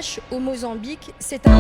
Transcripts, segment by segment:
Cache, au Mozambique, c'est un...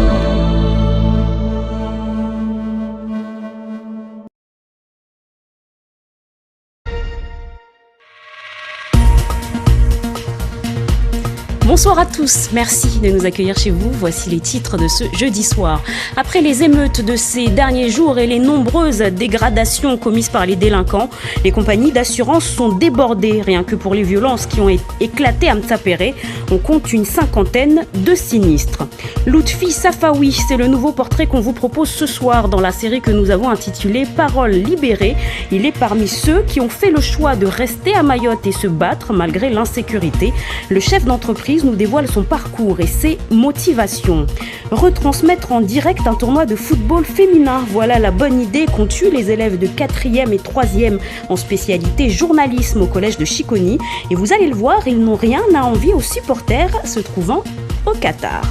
Bonsoir à tous, merci de nous accueillir chez vous. Voici les titres de ce jeudi soir. Après les émeutes de ces derniers jours et les nombreuses dégradations commises par les délinquants, les compagnies d'assurance sont débordées. Rien que pour les violences qui ont éclaté à Mtsapéré, on compte une 50aine de sinistres. Lutfi Safawi, c'est le nouveau portrait qu'on vous propose ce soir dans la série que nous avons intitulée Paroles libérées. Il est parmi ceux qui ont fait le choix de rester à Mayotte et se battre malgré l'insécurité. Le chef d'entreprise nous dévoile son parcours et ses motivations. Retransmettre en direct un tournoi de football féminin, voilà la bonne idée qu'ont eu les élèves de 4e et 3e en spécialité journalisme au collège de Chiconi. Et vous allez le voir, ils n'ont rien à envier aux supporters se trouvant au Qatar.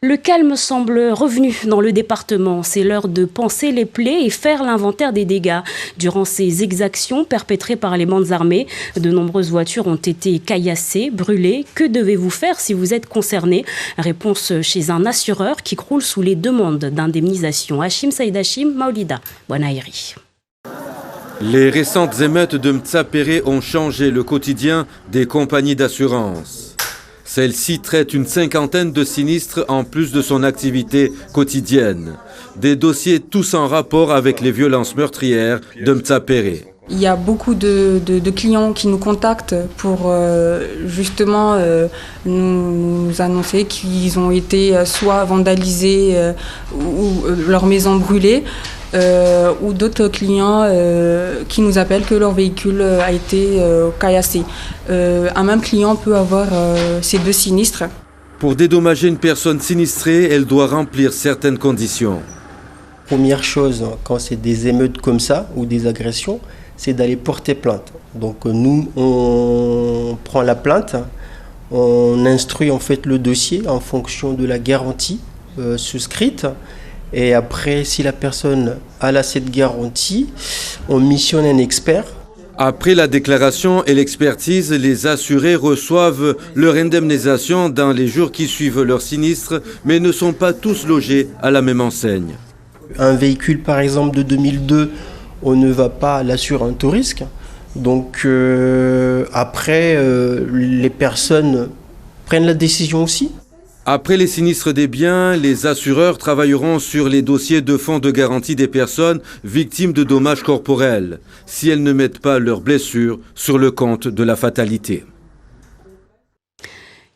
Le calme semble revenu dans le département. C'est l'heure de panser les plaies et faire l'inventaire des dégâts. Durant ces exactions perpétrées par les bandes armées, de nombreuses voitures ont été caillassées, brûlées. Que devez-vous faire si vous êtes concerné? Réponse chez un assureur qui croule sous les demandes d'indemnisation. Hachim Saïd Hachim, Maolida Bouanaïri. Les récentes émeutes de Mtsapéré ont changé le quotidien des compagnies d'assurance. Celle-ci traite une 50aine de sinistres en plus de son activité quotidienne. Des dossiers tous en rapport avec les violences meurtrières de Mtsapéré. Il y a beaucoup de clients qui nous contactent pour justement nous annoncer qu'ils ont été soit vandalisés ou leur maison brûlée. Ou d'autres clients qui nous appellent que leur véhicule a été caillassé. Un même client peut avoir ces deux sinistres. Pour dédommager une personne sinistrée, elle doit remplir certaines conditions. Première chose, quand c'est des émeutes comme ça ou des agressions, c'est d'aller porter plainte. Donc nous, on prend la plainte, on instruit en fait le dossier en fonction de la garantie souscrite. Et après, si la personne a cette garantie, on missionne un expert. Après la déclaration et l'expertise, les assurés reçoivent leur indemnisation dans les jours qui suivent leur sinistre, mais ne sont pas tous logés à la même enseigne. Un véhicule, par exemple, de 2002, on ne va pas l'assurer un tout risque. Donc après, les personnes prennent la décision aussi. Après les sinistres des biens, les assureurs travailleront sur les dossiers de fonds de garantie des personnes victimes de dommages corporels, si elles ne mettent pas leurs blessures sur le compte de la fatalité.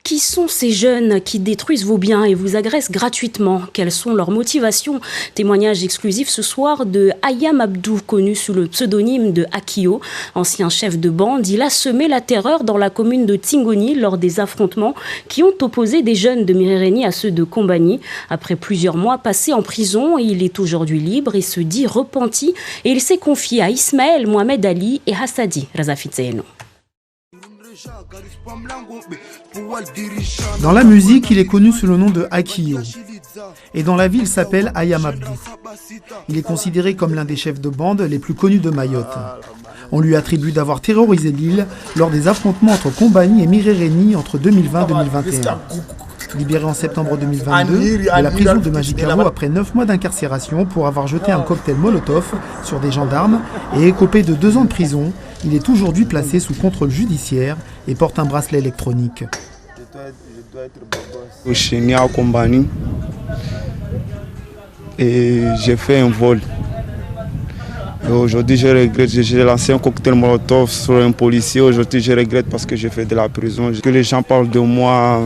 Qui sont ces jeunes qui détruisent vos biens et vous agressent gratuitement? Quelles sont leurs motivations? Témoignage exclusif ce soir de Ayam Abdou, connu sous le pseudonyme de Akio. Ancien chef de bande, il a semé la terreur dans la commune de Tingoni lors des affrontements qui ont opposé des jeunes de Mirereni à ceux de Kombani. Après plusieurs mois passés en prison, il est aujourd'hui libre et se dit repenti. Et il s'est confié à Ismaël Mohamed Ali et Hassadi Razafitseeno. Dans la musique, il est connu sous le nom de Akio. Et dans la vie, il s'appelle Ayam Abdou. Il est considéré comme l'un des chefs de bande les plus connus de Mayotte. On lui attribue d'avoir terrorisé l'île lors des affrontements entre Kombani et Mirereni entre 2020 et 2021. Libéré en septembre 2022 de la prison de Majicao après 9 mois d'incarcération pour avoir jeté un cocktail Molotov sur des gendarmes et écopé de 2 ans de prison, il est aujourd'hui placé sous contrôle judiciaire et porte un bracelet électronique. Je suis né à Kombani et j'ai fait un vol. Et aujourd'hui, je regrette, j'ai lancé un cocktail Molotov sur un policier. Aujourd'hui, je regrette parce que j'ai fait de la prison. Que les gens parlent de moi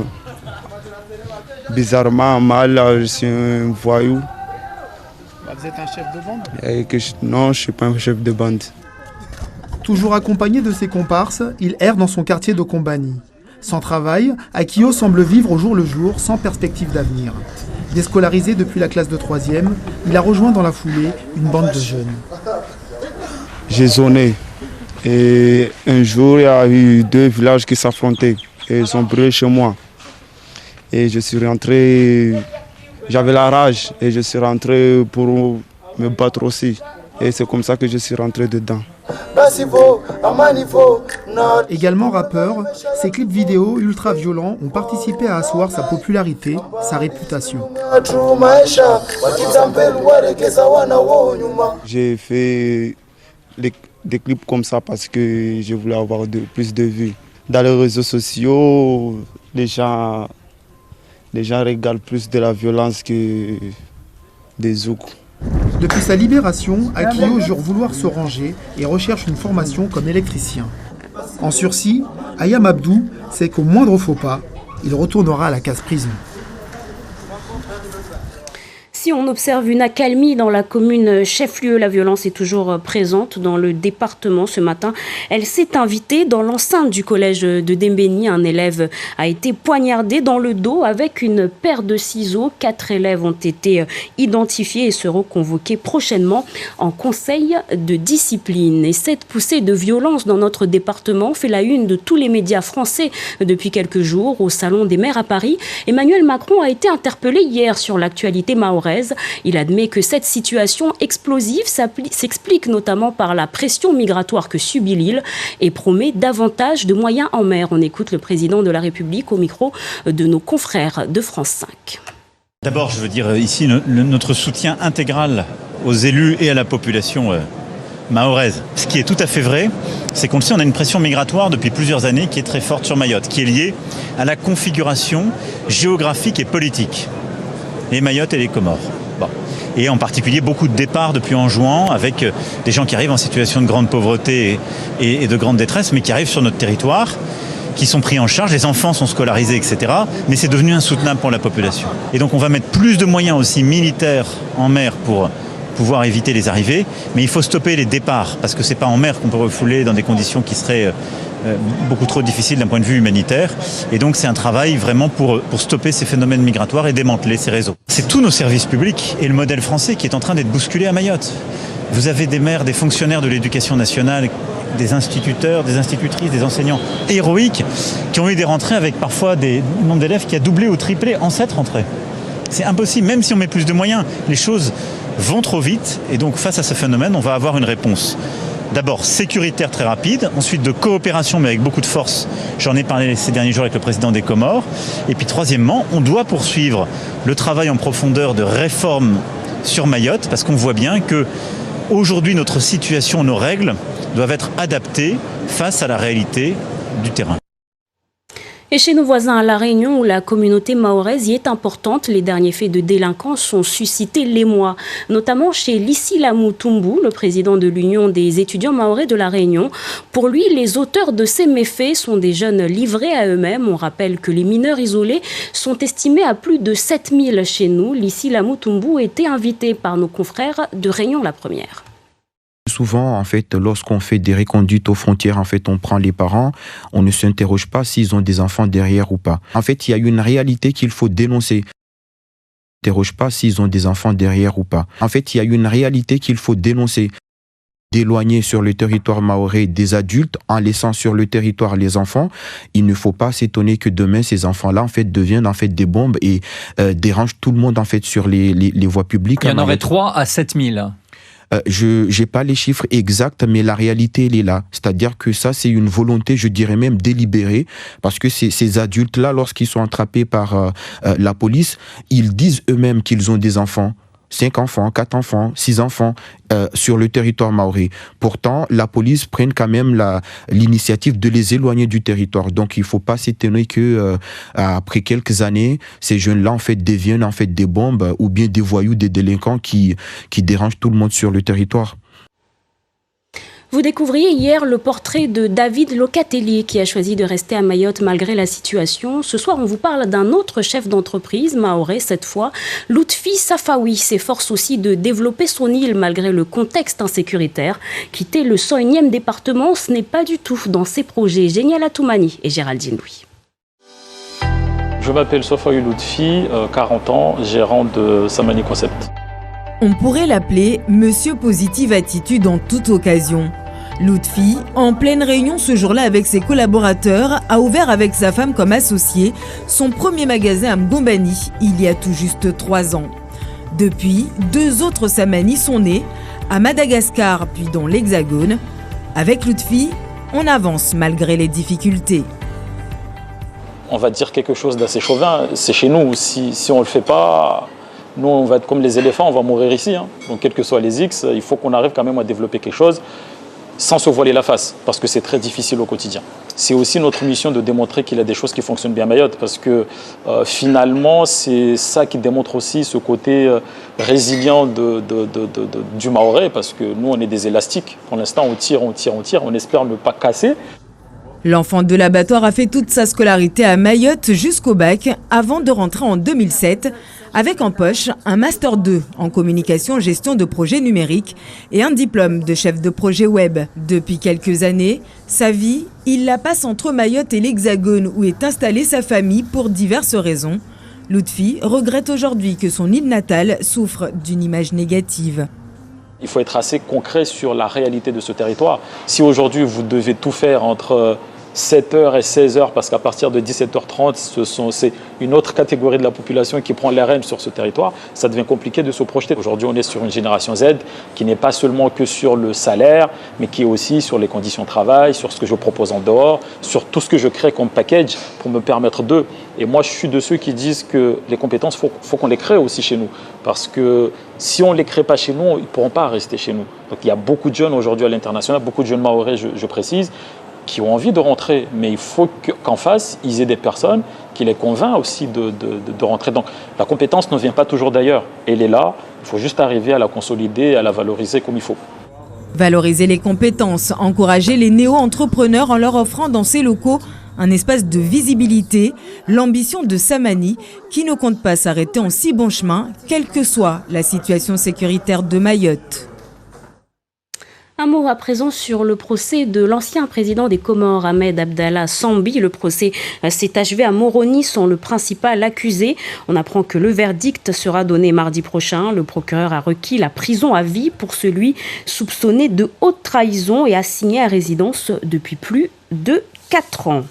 bizarrement, mal, je suis un voyou. Vous êtes un chef de bande? Non, je ne suis pas un chef de bande. Toujours accompagné de ses comparses, il erre dans son quartier de Kombani. Sans travail, Akio semble vivre au jour le jour, sans perspective d'avenir. Déscolarisé depuis la classe de 3e, il a rejoint dans la foulée une bande de jeunes. J'ai zoné. Et un jour, il y a eu 2 villages qui s'affrontaient. Et ils ont brûlé chez moi. Et je suis rentré, j'avais la rage. Et je suis rentré pour me battre aussi. Et c'est comme ça que je suis rentré dedans. Également rappeur, ses clips vidéo ultra violents ont participé à asseoir sa popularité, sa réputation. J'ai fait des clips comme ça parce que je voulais avoir plus de vues. Dans les réseaux sociaux, les gens regardent plus de la violence que des zouks. Depuis sa libération, Akio jure vouloir se ranger et recherche une formation comme électricien. En sursis, Ayam Abdou sait qu'au moindre faux pas, il retournera à la case prison. Si on observe une accalmie dans la commune chef-lieu, la violence est toujours présente dans le département. Ce matin, elle s'est invitée dans l'enceinte du collège de Dembéni. Un élève a été poignardé dans le dos avec une paire de ciseaux. 4 élèves ont été identifiés et seront convoqués prochainement en conseil de discipline. Et cette poussée de violence dans notre département fait la une de tous les médias français depuis quelques jours. Au Salon des maires à Paris, Emmanuel Macron a été interpellé hier sur l'actualité mahoraise. Il admet que cette situation explosive s'explique notamment par la pression migratoire que subit l'île et promet davantage de moyens en mer. On écoute le président de la République au micro de nos confrères de France 5. D'abord, je veux dire ici notre soutien intégral aux élus et à la population mahoraise. Ce qui est tout à fait vrai, c'est qu'on le sait, on a une pression migratoire depuis plusieurs années qui est très forte sur Mayotte, qui est liée à la configuration géographique et politique. Les Mayotte et les Comores. Bon. Et en particulier beaucoup de départs depuis en juin avec des gens qui arrivent en situation de grande pauvreté et de grande détresse, mais qui arrivent sur notre territoire, qui sont pris en charge, les enfants sont scolarisés, etc. Mais c'est devenu insoutenable pour la population. Et donc on va mettre plus de moyens aussi militaires en mer pour pouvoir éviter les arrivées, mais il faut stopper les départs, parce que c'est pas en mer qu'on peut refouler dans des conditions qui seraient beaucoup trop difficiles d'un point de vue humanitaire. Et donc c'est un travail vraiment pour stopper ces phénomènes migratoires et démanteler ces réseaux. C'est tous nos services publics et le modèle français qui est en train d'être bousculé à Mayotte. Vous avez des maires, des fonctionnaires de l'éducation nationale, des instituteurs, des institutrices, des enseignants héroïques qui ont eu des rentrées avec parfois des nombres d'élèves qui a doublé ou triplé en cette rentrée. C'est impossible, même si on met plus de moyens, les choses vont trop vite et donc face à ce phénomène, on va avoir une réponse. D'abord sécuritaire très rapide, ensuite de coopération mais avec beaucoup de force. J'en ai parlé ces derniers jours avec le président des Comores. Et puis troisièmement, on doit poursuivre le travail en profondeur de réforme sur Mayotte parce qu'on voit bien que aujourd'hui notre situation, nos règles doivent être adaptées face à la réalité du terrain. Et chez nos voisins à La Réunion, où la communauté mahoraise y est importante, les derniers faits de délinquance ont suscité l'émoi, notamment chez Lissi Lamoutoumbu, le président de l'Union des étudiants mahorais de La Réunion. Pour lui, les auteurs de ces méfaits sont des jeunes livrés à eux-mêmes. On rappelle que les mineurs isolés sont estimés à plus de 7000 chez nous. Lissi Lamoutoumbu était invité par nos confrères de Réunion la Première. Souvent, en fait, lorsqu'on fait des reconduites aux frontières, en fait, on prend les parents, on ne s'interroge pas s'ils ont des enfants derrière ou pas. En fait, il y a une réalité qu'il faut dénoncer. On ne s'interroge pas s'ils ont des enfants derrière ou pas. En fait, il y a une réalité qu'il faut dénoncer. D'éloigner sur le territoire mahorais des adultes en laissant sur le territoire les enfants, il ne faut pas s'étonner que demain ces enfants-là en fait deviennent en fait des bombes et dérangent tout le monde en fait sur les voies publiques. Il y en aurait 3 à 7000. Je n'ai pas les chiffres exacts, mais la réalité, elle est là. C'est-à-dire que ça, c'est une volonté, je dirais même délibérée, parce que ces adultes-là, lorsqu'ils sont attrapés par la police, ils disent eux-mêmes qu'ils ont des enfants. 5 enfants, 4 enfants, 6 enfants sur le territoire mahorais. Pourtant, la police prenne quand même l'initiative de les éloigner du territoire. Donc, il ne faut pas s'étonner que après quelques années, ces jeunes-là en fait deviennent en fait des bombes ou bien des voyous, des délinquants qui dérangent tout le monde sur le territoire. Vous découvriez hier le portrait de David Locatelli qui a choisi de rester à Mayotte malgré la situation. Ce soir, on vous parle d'un autre chef d'entreprise, mahorais cette fois. Lutfi Safawi s'efforce aussi de développer son île malgré le contexte insécuritaire. Quitter le 101e département, ce n'est pas du tout dans ses projets. Génial Atoumani et Géraldine Louis. Je m'appelle Safawi Lutfi, 40 ans, gérant de Samani Concept. On pourrait l'appeler Monsieur Positive Attitude en toute occasion. Lutfi, en pleine réunion ce jour-là avec ses collaborateurs, a ouvert avec sa femme comme associé son premier magasin à Mgombani il y a tout juste 3 ans. Depuis, 2 autres Samani sont nés, à Madagascar puis dans l'Hexagone. Avec Lutfi, on avance malgré les difficultés. On va dire quelque chose d'assez chauvin, c'est chez nous. Si on ne le fait pas, nous on va être comme les éléphants, on va mourir ici. Donc quels que soient les X, il faut qu'on arrive quand même à développer quelque chose sans se voiler la face, parce que c'est très difficile au quotidien. C'est aussi notre mission de démontrer qu'il y a des choses qui fonctionnent bien à Mayotte, parce que finalement, c'est ça qui démontre aussi ce côté résilient du Mahorais, parce que nous, on est des élastiques. Pour l'instant, on tire, on espère ne pas casser. L'enfant de l'abattoir a fait toute sa scolarité à Mayotte jusqu'au bac avant de rentrer en 2007 avec en poche un Master 2 en communication gestion de projets numériques et un diplôme de chef de projet web. Depuis quelques années, sa vie, il la passe entre Mayotte et l'Hexagone où est installée sa famille pour diverses raisons. Lutfi regrette aujourd'hui que son île natale souffre d'une image négative. Il faut être assez concret sur la réalité de ce territoire. Si aujourd'hui vous devez tout faire entre 7h et 16h, parce qu'à partir de 17h30, c'est une autre catégorie de la population qui prend les rênes sur ce territoire, ça devient compliqué de se projeter. Aujourd'hui, on est sur une génération Z qui n'est pas seulement que sur le salaire, mais qui est aussi sur les conditions de travail, sur ce que je propose en dehors, sur tout ce que je crée comme package pour me permettre d'eux. Et moi, je suis de ceux qui disent que les compétences, faut qu'on les crée aussi chez nous. Parce que si on ne les crée pas chez nous, ils ne pourront pas rester chez nous. Donc il y a beaucoup de jeunes aujourd'hui à l'international, beaucoup de jeunes mahorais, je précise, qui ont envie de rentrer, mais il faut qu'en face, ils aient des personnes qui les convainquent aussi de rentrer. Donc la compétence ne vient pas toujours d'ailleurs, elle est là, il faut juste arriver à la consolider, à la valoriser comme il faut. Valoriser les compétences, encourager les néo-entrepreneurs en leur offrant dans ces locaux un espace de visibilité, l'ambition de Samani, qui ne compte pas s'arrêter en si bon chemin, quelle que soit la situation sécuritaire de Mayotte. Un mot à présent sur le procès de l'ancien président des Comores, Ahmed Abdallah Sambi. Le procès s'est achevé à Moroni, sont le principal accusé. On apprend que le verdict sera donné mardi prochain. Le procureur a requis la prison à vie pour celui soupçonné de haute trahison et assigné à résidence depuis plus de 4 ans.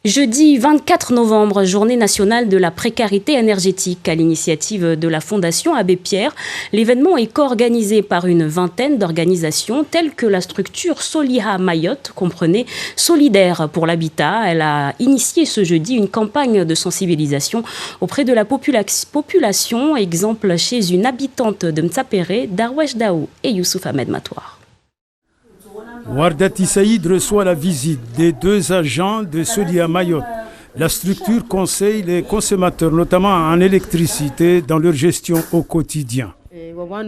Jeudi 24 novembre, journée nationale de la précarité énergétique à l'initiative de la Fondation Abbé Pierre. L'événement est co-organisé par une vingtaine d'organisations telles que la structure Soliha Mayotte, comprenez Solidaire pour l'habitat. Elle a initié ce jeudi une campagne de sensibilisation auprès de la population, exemple chez une habitante de Mtsapéré, Darwesh Daou et Youssouf Ahmed Matouar. Wardati Saïd reçoit la visite des 2 agents de Soliha Mayotte. La structure conseille les consommateurs, notamment en électricité, dans leur gestion au quotidien.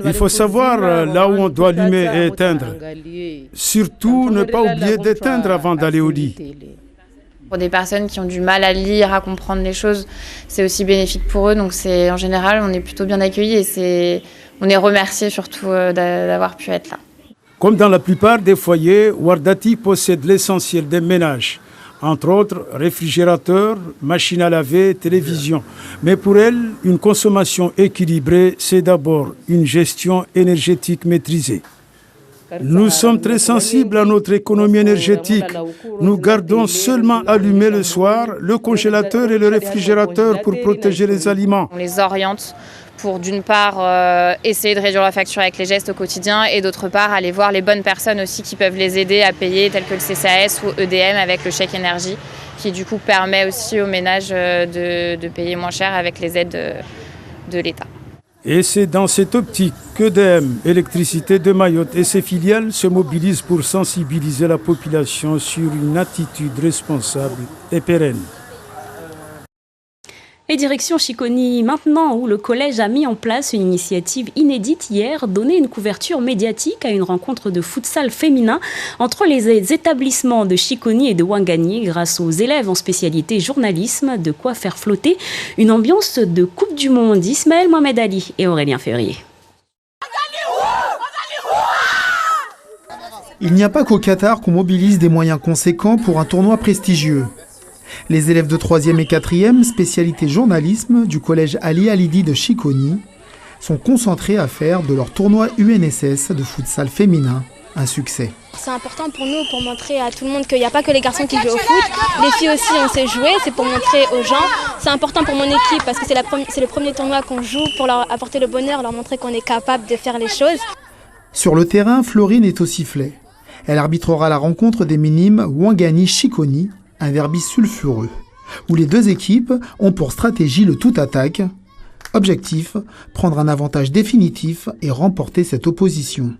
Il faut savoir là où on doit allumer et éteindre. Surtout, ne pas oublier d'éteindre avant d'aller au lit. Pour des personnes qui ont du mal à lire, à comprendre les choses, c'est aussi bénéfique pour eux. Donc en général, on est plutôt bien accueillis et on est remerciés surtout d'avoir pu être là. Comme dans la plupart des foyers, Wardati possède l'essentiel des ménages, entre autres réfrigérateurs, machines à laver, télévision. Mais pour elle, une consommation équilibrée, c'est d'abord une gestion énergétique maîtrisée. Nous sommes très sensibles à notre économie énergétique. Nous gardons seulement allumé le soir le congélateur et le réfrigérateur pour protéger les aliments. On les oriente pour d'une part essayer de réduire la facture avec les gestes au quotidien et d'autre part aller voir les bonnes personnes aussi qui peuvent les aider à payer, telles que le CCAS ou EDM avec le chèque énergie qui du coup permet aussi aux ménages de payer moins cher avec les aides de l'État. Et c'est dans cette optique qu'EDM, Électricité de Mayotte et ses filiales se mobilisent pour sensibiliser la population sur une attitude responsable et pérenne. Et direction Chiconi maintenant, où le collège a mis en place une initiative inédite hier, donner une couverture médiatique à une rencontre de futsal féminin entre les établissements de Chiconi et de Ouangani grâce aux élèves en spécialité journalisme, de quoi faire flotter une ambiance de Coupe du Monde. Ismaël Mohamed Ali et Aurélien Ferrier. Il n'y a pas qu'au Qatar qu'on mobilise des moyens conséquents pour un tournoi prestigieux. Les élèves de 3e et 4e, spécialité journalisme du collège Ali Alidi de Chiconi, sont concentrés à faire de leur tournoi UNSS de futsal féminin un succès. C'est important pour nous, pour montrer à tout le monde qu'il n'y a pas que les garçons qui jouent au foot. Les filles aussi, on sait jouer, c'est pour montrer aux gens. C'est important pour mon équipe parce que c'est le premier tournoi qu'on joue pour leur apporter le bonheur, leur montrer qu'on est capable de faire les choses. Sur le terrain, Florine est au sifflet. Elle arbitrera la rencontre des minimes Ouangani-Chikoni, un derby sulfureux, où les deux équipes ont pour stratégie le tout-attaque. Objectif, prendre un avantage définitif et remporter cette opposition.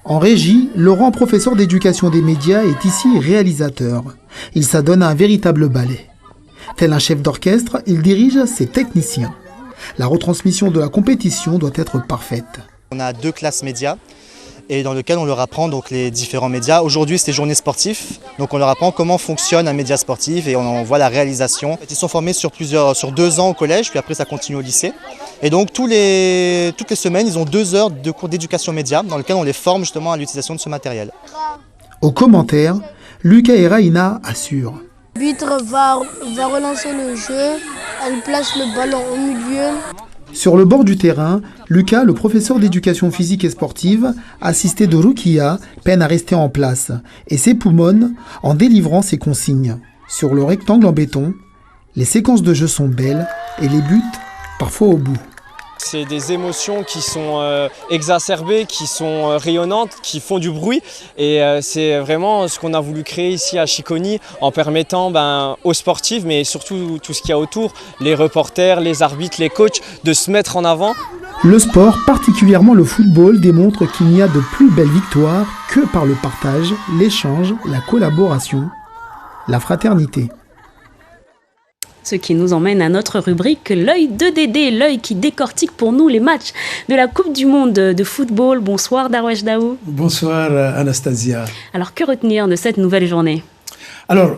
En régie, Laurent, professeur d'éducation des médias, est ici réalisateur. Il s'adonne à un véritable ballet. Tel un chef d'orchestre, il dirige ses techniciens. La retransmission de la compétition doit être parfaite. On a 2 classes médias et dans lesquelles on leur apprend donc les différents médias. Aujourd'hui, c'était journée sportive, donc on leur apprend comment fonctionne un média sportif et on voit la réalisation. Ils sont formés sur 2 ans au collège, puis après ça continue au lycée. Et donc toutes les semaines, ils ont 2 heures de cours d'éducation média dans lesquelles on les forme justement à l'utilisation de ce matériel. Au commentaire, Lucas et Raina assurent. L'arbitre va relancer le jeu, elle place le ballon au milieu. Sur le bord du terrain, Lucas, le professeur d'éducation physique et sportive, assisté de Rukia, peine à rester en place et s'époumonne en délivrant ses consignes. Sur le rectangle en béton, les séquences de jeu sont belles et les buts parfois au bout. C'est des émotions qui sont exacerbées, qui sont rayonnantes, qui font du bruit. Et c'est vraiment ce qu'on a voulu créer ici à Chikoni en permettant aux sportifs, mais surtout tout ce qu'il y a autour, les reporters, les arbitres, les coachs, de se mettre en avant. Le sport, particulièrement le football, démontre qu'il n'y a de plus belle victoire que par le partage, l'échange, la collaboration, la fraternité. Ce qui nous emmène à notre rubrique L'œil de Dédé, l'œil qui décortique pour nous les matchs de la Coupe du Monde de football. Bonsoir Darwesh Daou. Bonsoir Anastasia. Alors que retenir de cette nouvelle journée ? Alors,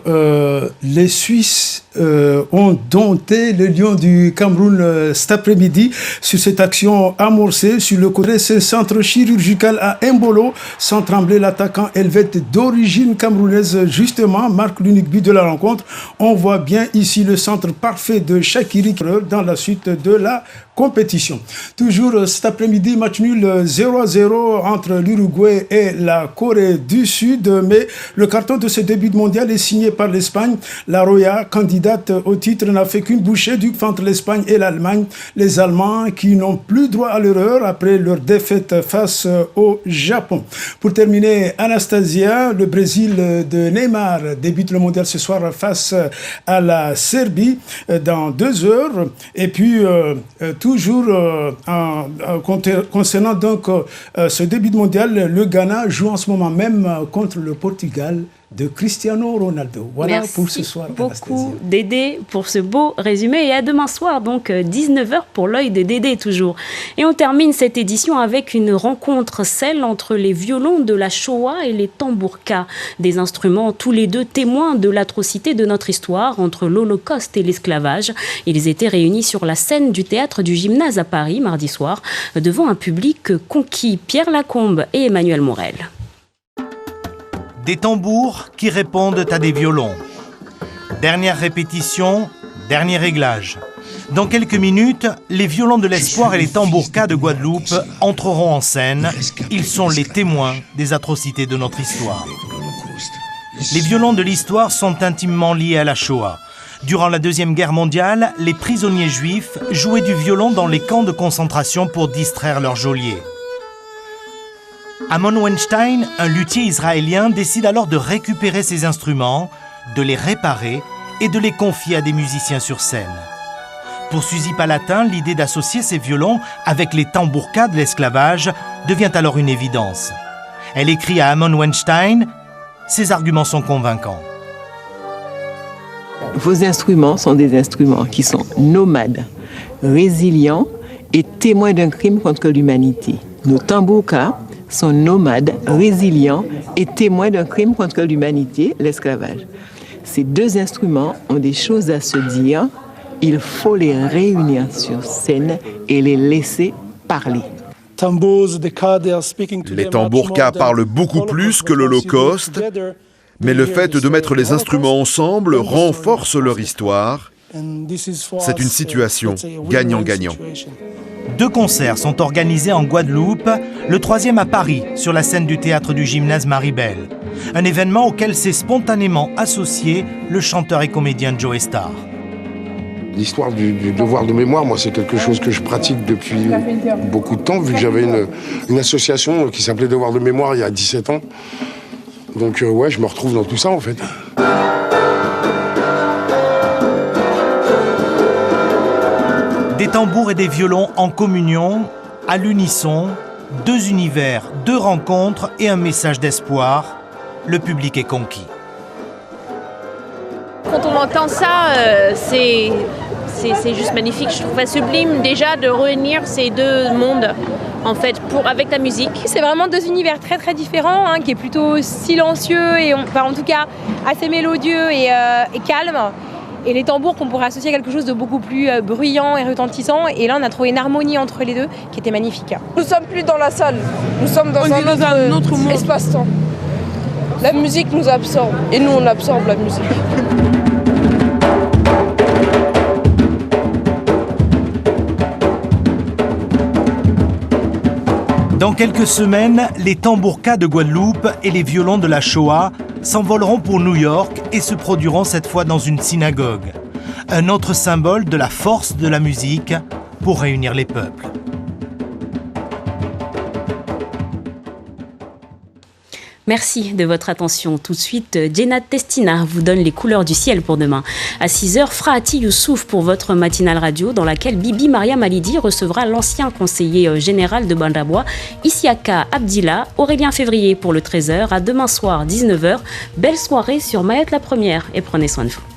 les Suisses ont dompté les Lions du Cameroun cet après-midi sur cette action amorcée sur le côté. Ce centre chirurgical à Mbolo, sans trembler, l'attaquant helvète d'origine camerounaise justement marque l'unique but de la rencontre. On voit bien ici le centre parfait de Shaqiri dans la suite de la compétition. Toujours cet après-midi, match nul 0-0 entre l'Uruguay et la Corée du Sud. Mais le carton de ce début de mondial est signé par l'Espagne. La Roya, candidate au titre, n'a fait qu'une bouchée du entre l'Espagne et l'Allemagne. Les Allemands qui n'ont plus droit à l'erreur après leur défaite face au Japon. Pour terminer, Anastasia, le Brésil de Neymar débute le mondial ce soir face à la Serbie dans 2 heures. Et puis, toujours concernant donc ce début de mondial, le Ghana joue en ce moment même contre le Portugal de Cristiano Ronaldo. Voilà. Merci pour ce soir. Merci beaucoup Dédé pour ce beau résumé et à demain soir donc 19h pour l'œil de Dédé toujours. Et on termine cette édition avec une rencontre, celle entre les violons de la Shoah et les tambourkas, des instruments tous les deux témoins de l'atrocité de notre histoire entre l'Holocauste et l'esclavage. Ils étaient réunis sur la scène du théâtre du Gymnase à Paris mardi soir devant un public conquis. Pierre Lacombe et Emmanuel Morel. Des tambours qui répondent à des violons. Dernière répétition, dernier réglage. Dans quelques minutes, les violons de l'espoir et les tambourkas de Guadeloupe entreront en scène. Ils sont les témoins des atrocités de notre histoire. Les violons de l'histoire sont intimement liés à la Shoah. Durant la Deuxième Guerre mondiale, les prisonniers juifs jouaient du violon dans les camps de concentration pour distraire leurs geôliers. Amon Weinstein, un luthier israélien, décide alors de récupérer ces instruments, de les réparer et de les confier à des musiciens sur scène. Pour Suzy Palatin, l'idée d'associer ces violons avec les tambourkas de l'esclavage devient alors une évidence. Elle écrit à Amon Weinstein, ses arguments sont convaincants. Vos instruments sont des instruments qui sont nomades, résilients et témoins d'un crime contre l'humanité. Nos tambourkas sont nomades, résilients et témoins d'un crime contre l'humanité, l'esclavage. Ces 2 instruments ont des choses à se dire. Il faut les réunir sur scène et les laisser parler. Les tambourkas parlent beaucoup plus que l'Holocauste, mais le fait de mettre les instruments ensemble renforce leur histoire. C'est une situation gagnant-gagnant. 2 concerts sont organisés en Guadeloupe, le 3e à Paris, sur la scène du théâtre du Gymnase Maribel. Un événement auquel s'est spontanément associé le chanteur et comédien Joe Starr. L'histoire du devoir de mémoire, moi, c'est quelque chose que je pratique depuis beaucoup de temps, vu que j'avais une association qui s'appelait Devoir de mémoire il y a 17 ans. Donc, ouais, je me retrouve dans tout ça, en fait. Des tambours et des violons en communion, à l'unisson, 2 univers, 2 rencontres et un message d'espoir. Le public est conquis. Quand on entend ça, c'est juste magnifique. Je trouve ça sublime déjà de réunir ces 2 mondes en fait avec la musique. C'est vraiment 2 univers très très différents, qui est plutôt silencieux et en tout cas assez mélodieux et calme. Et les tambours qu'on pourrait associer à quelque chose de beaucoup plus bruyant et retentissant. Et là, on a trouvé une harmonie entre les 2 qui était magnifique. Nous ne sommes plus dans la salle, nous sommes dans un autre espace-temps. La musique nous absorbe et nous, on absorbe la musique. Dans quelques semaines, les tambourkas de Guadeloupe et les violons de la Shoah s'envoleront pour New York et se produiront cette fois dans une synagogue. Un autre symbole de la force de la musique pour réunir les peuples. Merci de votre attention. Tout de suite, Jenna Testina vous donne les couleurs du ciel pour demain. À 6h, Fraati Youssouf pour votre matinale radio dans laquelle Bibi Maria Malidi recevra l'ancien conseiller général de Bandabois, Isiaka Abdillah, Aurélien Février pour le 13h. À demain soir, 19h. Belle soirée sur Mayotte la Première et prenez soin de vous.